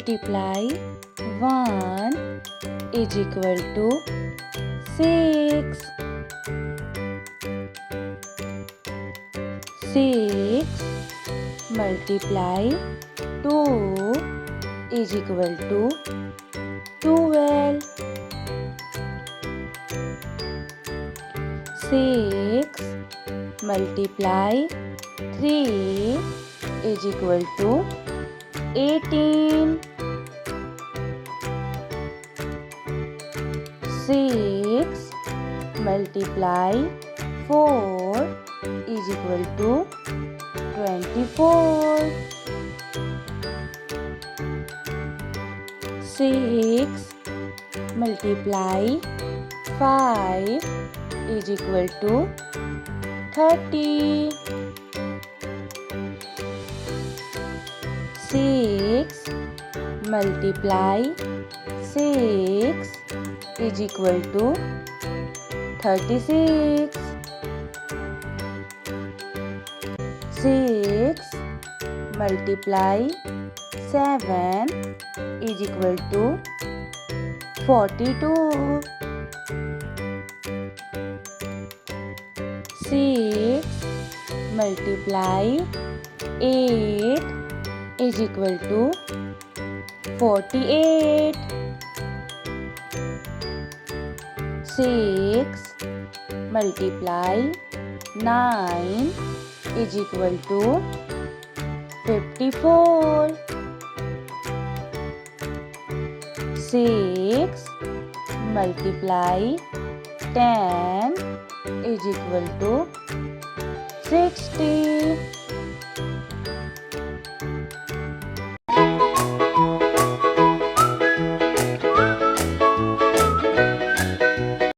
multiply 1 is equal to 6. 6 multiply 2 is equal to 12. 6 multiply 3 is equal to 18. 6 multiply 4 is equal to 24. 6 multiply 5 is equal to 30. 6 multiply 6 is equal to 36. 6 multiply 7 is equal to 42. 6 multiply 8 is equal to 48. 6 multiply 9 is equal to 54. 6 multiply 10 is equal to 60.